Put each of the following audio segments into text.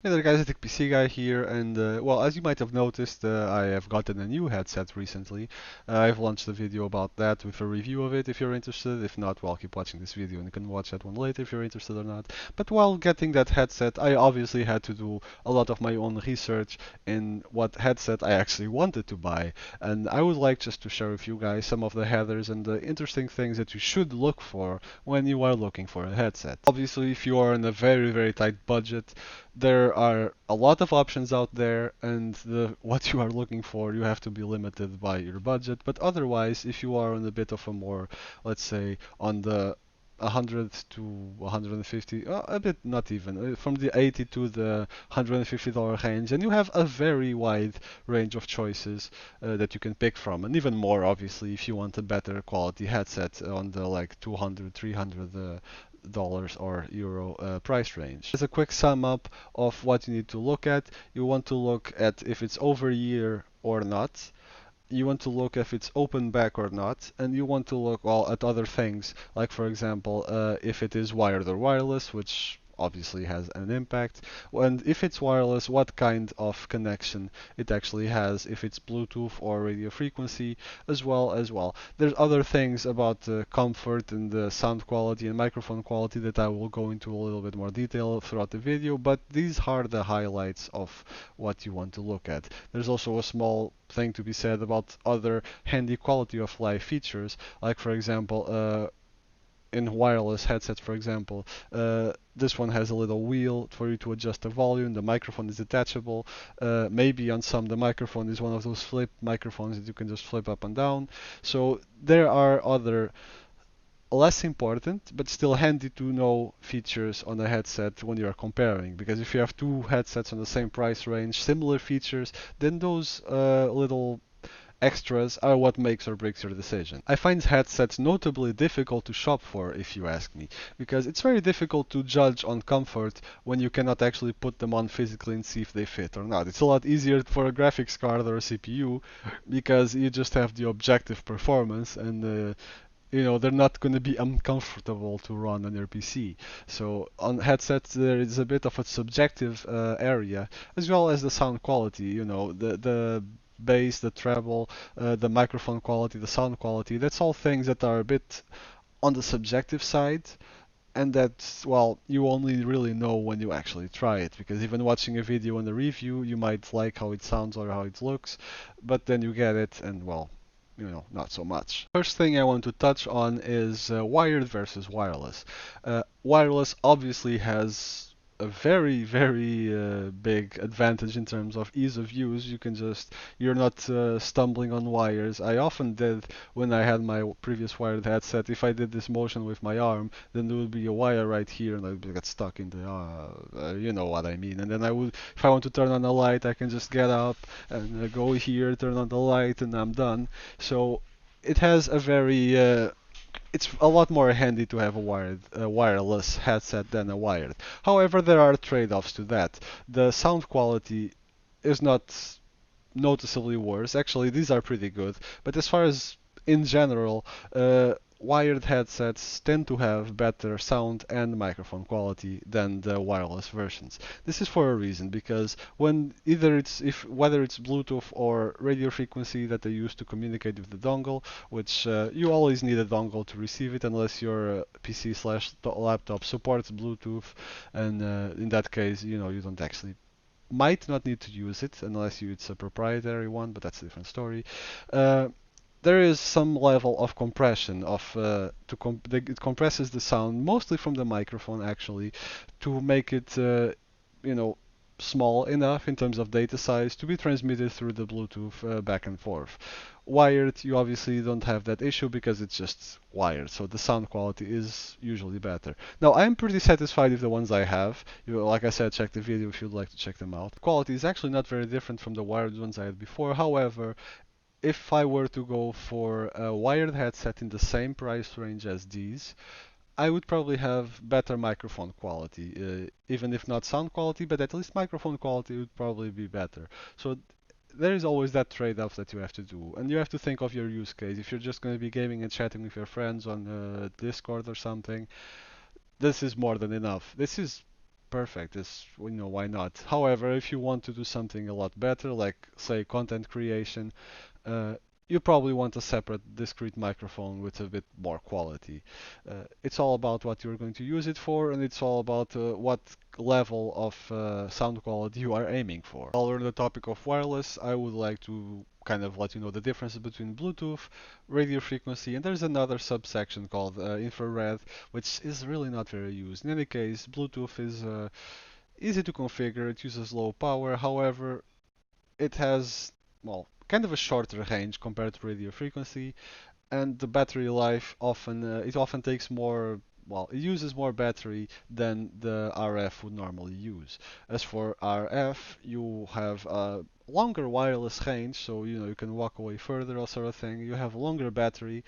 Hey there guys, it's PC Guy here, and well, as you might have noticed, I have gotten a new headset recently. I've launched a video about that with a review of it if you're interested. If not, well, keep watching this video and you can watch that one later if you're interested or not. But while getting that headset, I obviously had to do a lot of my own research in what headset I actually wanted to buy. And I would like just to share with you guys some of the headers and the interesting things that you should look for when you are looking for a headset. Obviously, if you are in a very tight budget, there are a lot of options out there, and what you are looking for, you have to be limited by your budget. But otherwise, if you are on a bit of a more, let's say, on the 100 to 150, a bit not even, from the 80 to the $150 range, and you have a very wide range of choices that you can pick from, and even more obviously if you want a better quality headset on the like 200, 300 dollars or euro price range. As a quick sum up of what you need to look at, you want to look at if it's over ear or not. You want to look if it's open back or not, and you want to look well at other things, like for example, if it is wired or wireless, which obviously has an impact. And if it's wireless, what kind of connection it actually has, if it's Bluetooth or radio frequency, as well. There's other things about the comfort and the sound quality and microphone quality that I will go into a little bit more detail throughout the video, but these are the highlights of what you want to look at. There's also a small thing to be said about other handy quality of life features, like for example, in wireless headsets, for example, this one has a little wheel for you to adjust the volume. The microphone is detachable. Maybe on some, the microphone is one of those flip microphones that you can just flip up and down. So there are other less important but still handy to know features on a headset when you are comparing, because if you have two headsets on the same price range, similar features, then those little extras are what makes or breaks your decision. I find headsets notably difficult to shop for, if you ask me, because it's very difficult to judge on comfort when you cannot actually put them on physically and see if they fit or not. It's a lot easier for a graphics card or a CPU because you just have the objective performance, and they're not going to be uncomfortable to run on your PC. So on headsets, there is a bit of a subjective area, as well as the sound quality. The bass, the treble, the microphone quality, the sound quality. That's all things that are a bit on the subjective side, and that's, well, you only really know when you actually try it, because even watching a video and a review, you might like how it sounds or how it looks, but then you get it and, well, not so much. First thing I want to touch on is wired versus wireless. Wireless obviously has a very big advantage in terms of ease of use. You're not stumbling on wires. I often did when I had my previous wired headset. If I did this motion with my arm, then there would be a wire right here, and I'd get stuck in you know what I mean. And then if I want to turn on a light, I can just get up and go here, turn on the light, and I'm done. So it has it's a lot more handy to have a wireless headset than a wired. However, there are trade-offs to that. The sound quality is not noticeably worse. Actually, these are pretty good. But as far as in general, wired headsets tend to have better sound and microphone quality than the wireless versions. This is for a reason, because whether it's Bluetooth or radio frequency that they use to communicate with the dongle, which you always need a dongle to receive it unless your PC/laptop supports Bluetooth, and in that case, you don't actually might not need to use it unless it's a proprietary one, but that's a different story. Uh, there is some level of compression it compresses the sound mostly from the microphone actually to make it you know small enough in terms of data size to be transmitted through the Bluetooth back and forth. Wired, you obviously don't have that issue because it's just wired, so the sound quality is usually better. Now, I'm pretty satisfied with the ones I have. Like I said, check the video if you'd like to check them out. Quality is actually not very different from the wired ones I had before. However, if I were to go for a wired headset in the same price range as these, I would probably have better microphone quality, even if not sound quality, but at least microphone quality would probably be better. So there is always that trade-off that you have to do, and you have to think of your use case. If you're just going to be gaming and chatting with your friends on Discord or something, this is more than enough. This is perfect. It's, why not? However, if you want to do something a lot better, like say content creation, uh, you probably want a separate discrete microphone with a bit more quality. It's all about what you're going to use it for, and it's all about what level of sound quality you are aiming for. While we're on the topic of wireless, I would like to kind of let you know the difference between Bluetooth, radio frequency, and there's another subsection called infrared, which is really not very used. In any case, Bluetooth is easy to configure, it uses low power, however, it has, well, kind of a shorter range compared to radio frequency, and the battery life often takes more, well, it uses more battery than the RF would normally use. As for RF, you have a longer wireless range, so you can walk away further or sort of thing. You have a longer battery.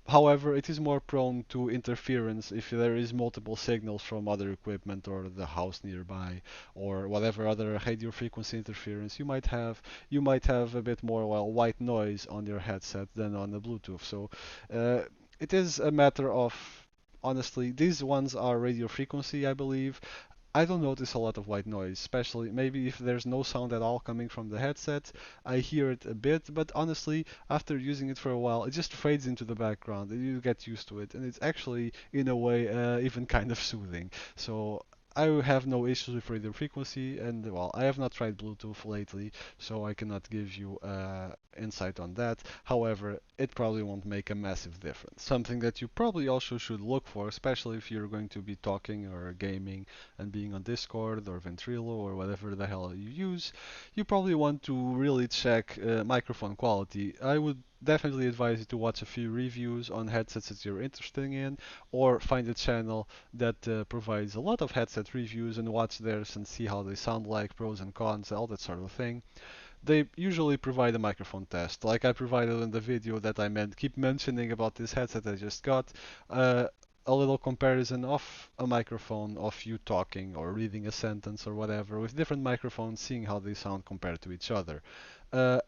However, it is more prone to interference if there is multiple signals from other equipment or the house nearby or whatever other radio frequency interference you might have a bit more, well, white noise on your headset than on the Bluetooth. So uh, it is a matter of, honestly, these ones are radio frequency, I believe. I don't notice a lot of white noise, especially maybe if there's no sound at all coming from the headset. I hear it a bit, but honestly, after using it for a while, it just fades into the background and you get used to it. And it's actually, in a way, even kind of soothing. So I have no issues with radio frequency, and well, I have not tried Bluetooth lately, so I cannot give you insight on that. However, it probably won't make a massive difference. Something that you probably also should look for, especially if you're going to be talking or gaming and being on Discord or Ventrilo or whatever the hell you use, you probably want to really check microphone quality. I would definitely advise you to watch a few reviews on headsets that you're interested in, or find a channel that provides a lot of headset reviews and watch theirs and see how they sound like, pros and cons, all that sort of thing. They usually provide a microphone test, like I provided in the video that keep mentioning about this headset I just got. Uh, a little comparison of a microphone of you talking or reading a sentence or whatever with different microphones, seeing how they sound compared to each other. Uh,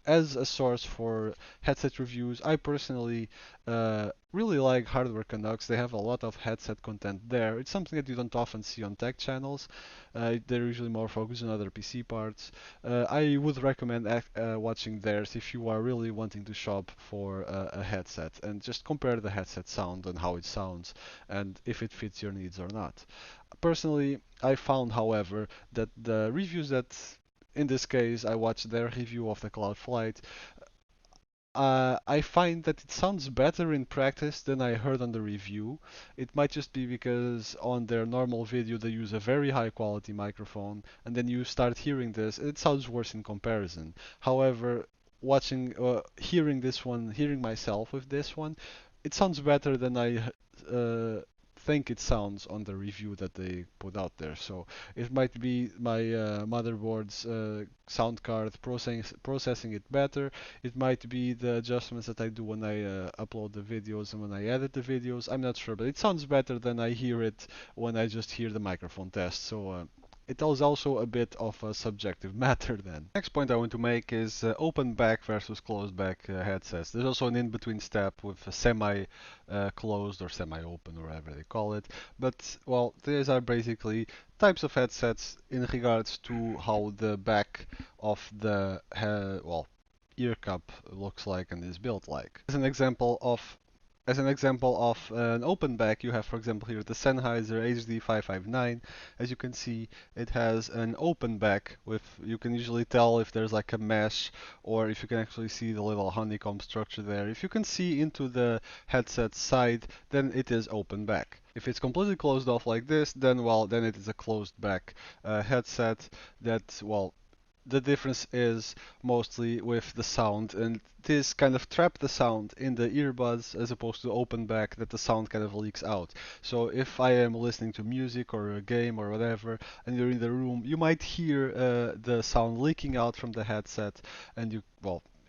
as a source for headset reviews, I personally really like Hardware Canucks. They have a lot of headset content there. It's something that you don't often see on tech channels. They're usually more focused on other PC parts. I would recommend watching theirs if you are really wanting to shop for a headset and just compare the headset sound and how it sounds and if it fits your needs or not. Personally, I found, however, that the reviews that in this case, I watched their review of the Cloud Flight. I find that it sounds better in practice than I heard on the review. It might just be because on their normal video they use a very high quality microphone, and then you start hearing this, it sounds worse in comparison. However, hearing this one, hearing myself with this one, it sounds better than I think it sounds on the review that they put out there. So it might be my motherboard's sound card processing it better. It might be the adjustments that I do when I upload the videos and when I edit the videos. I'm not sure, but it sounds better than I hear it when I just hear the microphone test. So it is also a bit of a subjective matter then. Next point I want to make is open back versus closed back headsets. There's also an in-between step with a semi-closed or semi-open or whatever they call it. But, well, these are basically types of headsets in regards to how the back of the ear cup looks like and is built like. As an example of an open back, you have, for example, here the Sennheiser HD559. As you can see, it has an open back with, you can usually tell if there's like a mesh or if you can actually see the little honeycomb structure there. If you can see into the headset side, then it is open back. If it's completely closed off like this, then it is a closed back headset that, well, the difference is mostly with the sound, and this kind of trap the sound in the earbuds as opposed to open back that the sound kind of leaks out. So if I am listening to music or a game or whatever, and you're in the room, you might hear the sound leaking out from the headset, and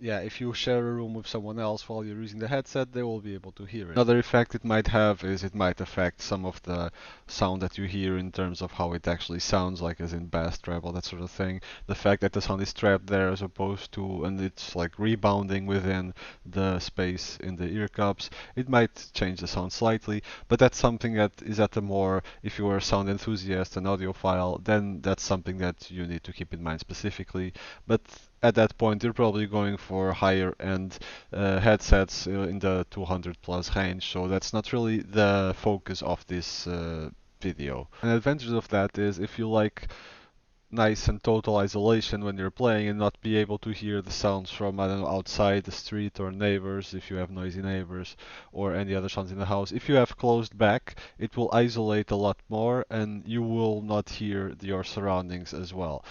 yeah, if you share a room with someone else while you're using the headset, they will be able to hear it. Another effect it might have is it might affect some of the sound that you hear in terms of how it actually sounds, like as in bass, treble, that sort of thing. The fact that the sound is trapped there as opposed to, and it's like rebounding within the space in the ear cups, it might change the sound slightly, but that's something that is at a more, if you are a sound enthusiast, an audiophile, then that's something that you need to keep in mind specifically. But at that point, you're probably going for higher end headsets in the 200 plus range, so that's not really the focus of this video. An advantage of that is if you like nice and total isolation when you're playing and not be able to hear the sounds from, I don't know, outside the street or neighbors, if you have noisy neighbors or any other sounds in the house. If you have closed back, it will isolate a lot more and you will not hear your surroundings as well.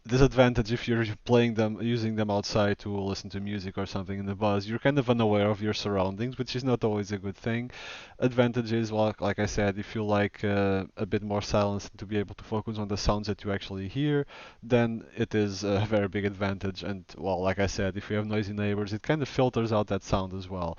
Disadvantage if you're playing them, using them outside to listen to music or something in the bus, you're kind of unaware of your surroundings, which is not always a good thing. Advantage is, well, like I said, if you like a bit more silence to be able to focus on the sounds that you actually hear, then it is a very big advantage. And well, like I said, if you have noisy neighbors, it kind of filters out that sound as well.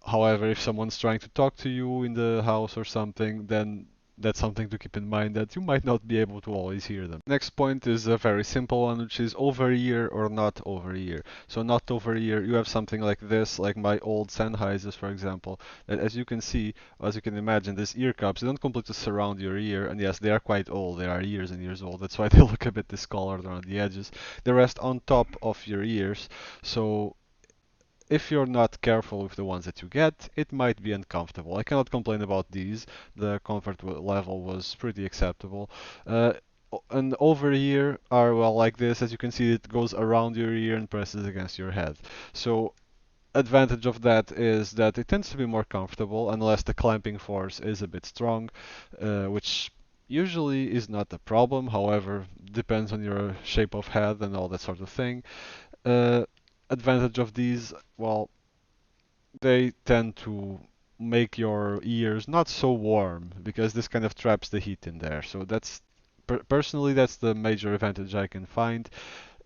However, if someone's trying to talk to you in the house or something, then that's something to keep in mind that you might not be able to always hear them. Next point is a very simple one, which is over ear or not over ear. So not over ear, you have something like this, like my old Sennheisers, for example, that as you can see, as you can imagine, these ear cups, they don't completely surround your ear, and yes, they are quite old, they are years and years old, that's why they look a bit discolored around the edges. They rest on top of your ears, so if you're not careful with the ones that you get, it might be uncomfortable. I cannot complain about these. The comfort level was pretty acceptable. And over here are, well, like this. As you can see, it goes around your ear and presses against your head. So advantage of that is that it tends to be more comfortable unless the clamping force is a bit strong, which usually is not a problem. However, depends on your shape of head and all that sort of thing. Uh, Advantage of these, well, they tend to make your ears not so warm because this kind of traps the heat in there. So that's personally that's the major advantage I can find.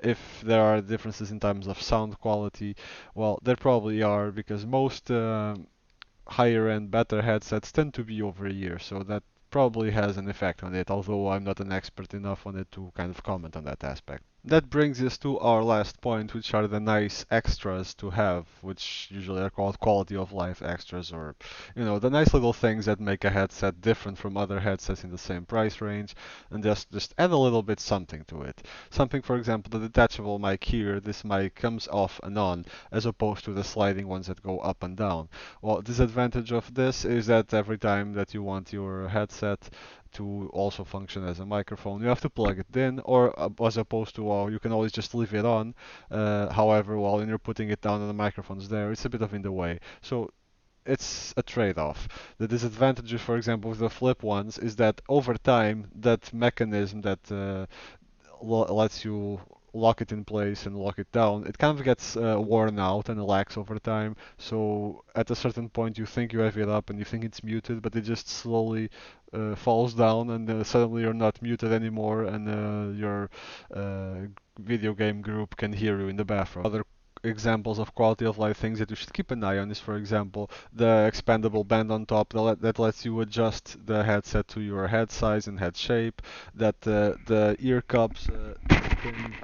If there are differences in terms of sound quality, well, there probably are because most higher end, better headsets tend to be over ear, so that probably has an effect on it, although I'm not an expert enough on it to kind of comment on that aspect. That brings us to our last point, which are the nice extras to have, which usually are called quality of life extras, or, you know, the nice little things that make a headset different from other headsets in the same price range, and just add a little bit something to it. Something, for example, the detachable mic here, this mic comes off and on, as opposed to the sliding ones that go up and down. Well, disadvantage of this is that every time that you want your headset to also function as a microphone, you have to plug it in, or as opposed to, well, you can always just leave it on. However, while you're putting it down and the microphone's there, it's a bit of in the way. So it's a trade-off. The disadvantage, for example, with the flip ones is that over time, that mechanism that lets you lock it in place and lock it down, it kind of gets worn out and lax over time. So at a certain point, you think you have it up and you think it's muted, but it just slowly falls down, and suddenly you're not muted anymore, and your video game group can hear you in the bathroom. Other examples of quality of life things that you should keep an eye on is, for example, the expandable band on top that lets you adjust the headset to your head size and head shape, that the ear cups can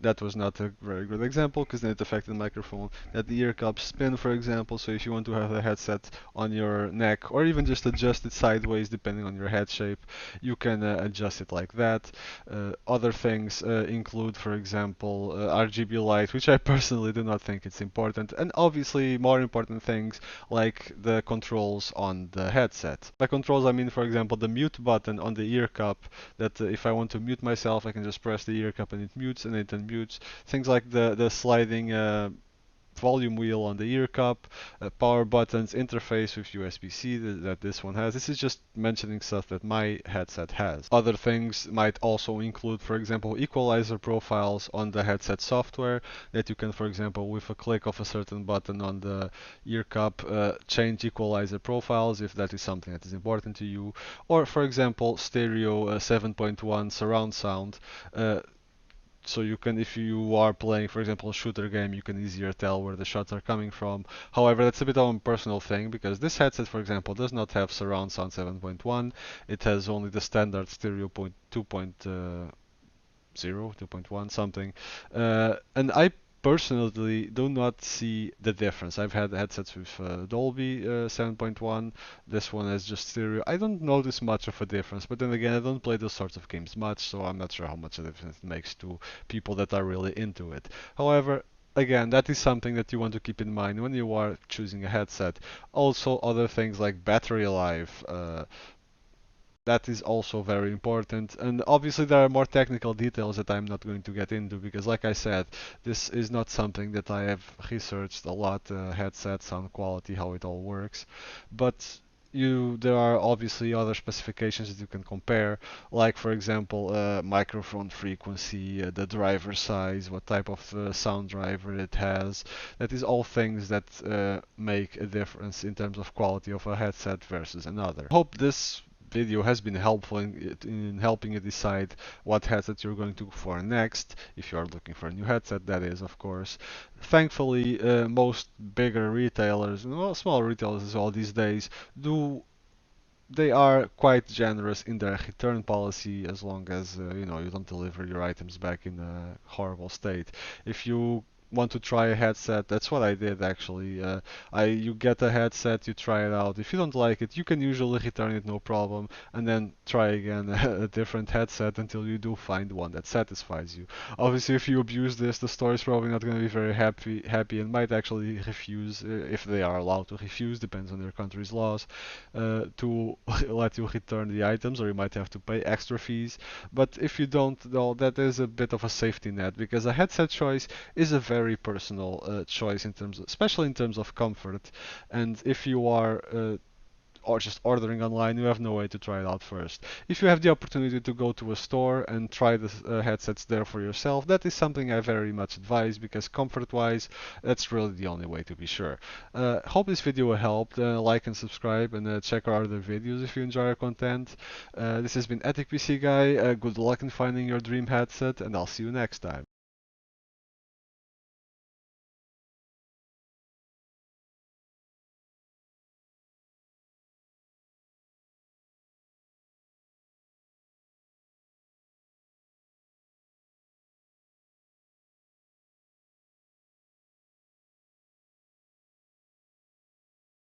that was not a very good example because then it affected the microphone. That the ear cups spin, for example, so if you want to have a headset on your neck or even just adjust it sideways depending on your head shape, you can adjust it like that. Other things include, for example, RGB light, which I personally do not think it's important, and obviously more important things like the controls on the headset. By controls, I mean, for example, the mute button on the ear cup, that if I want to mute myself, I can just press the ear cup and it mutes, and it unmutes. Things like the sliding volume wheel on the ear cup, power buttons, interface with USB-C that this one has. This is just mentioning stuff that my headset has. Other things might also include, for example, equalizer profiles on the headset software that you can, for example, with a click of a certain button on the ear cup, change equalizer profiles if that is something that is important to you. Or, for example, stereo 7.1 surround sound. so you can, if you are playing, for example, a shooter game, you can easier tell where the shots are coming from. However, that's a bit of a personal thing because this headset, for example, does not have surround sound 7.1. It has only the standard stereo 2.1 something. And I personally do not see the difference. I've had headsets with Dolby 7.1. This one is just stereo. I don't notice much of a difference, but then again, I don't play those sorts of games much, so I'm not sure how much a difference it makes to people that are really into it. However, again, that is something that you want to keep in mind when you are choosing a headset. Also, other things like battery life. That is also very important. And obviously, there are more technical details that I'm not going to get into because, like I said, this is not something that I have researched a lot. Headset, sound quality, how it all works. But there are obviously other specifications that you can compare, like for example, microphone frequency, the driver size, what type of sound driver it has. That is all things that make a difference in terms of quality of a headset versus another. Hope this video has been helpful in helping you decide what headset you're going to go for next, if you are looking for a new headset, that is, of course. Thankfully, most bigger retailers, and well, small retailers as well these days, they are quite generous in their return policy as long as you don't deliver your items back in a horrible state. If you want to try a headset, that's what I did actually. You get a headset, you try it out. If you don't like it, you can usually return it no problem, and then try again a different headset until you do find one that satisfies you. Obviously, if you abuse this, the store is probably not going to be very happy and might actually refuse, if they are allowed to refuse, depends on their country's laws, to let you return the items, or you might have to pay extra fees. But if you don't, though, that is a bit of a safety net because a headset choice is a very personal choice especially in terms of comfort. And if you are or just ordering online, you have no way to try it out first. If you have the opportunity to go to a store and try the headsets there for yourself, that is something I very much advise because comfort-wise, that's really the only way to be sure. Hope this video helped. Like and subscribe and check our other videos if you enjoy our content. This has been Ethic PC Guy. Good luck in finding your dream headset, and I'll see you next time.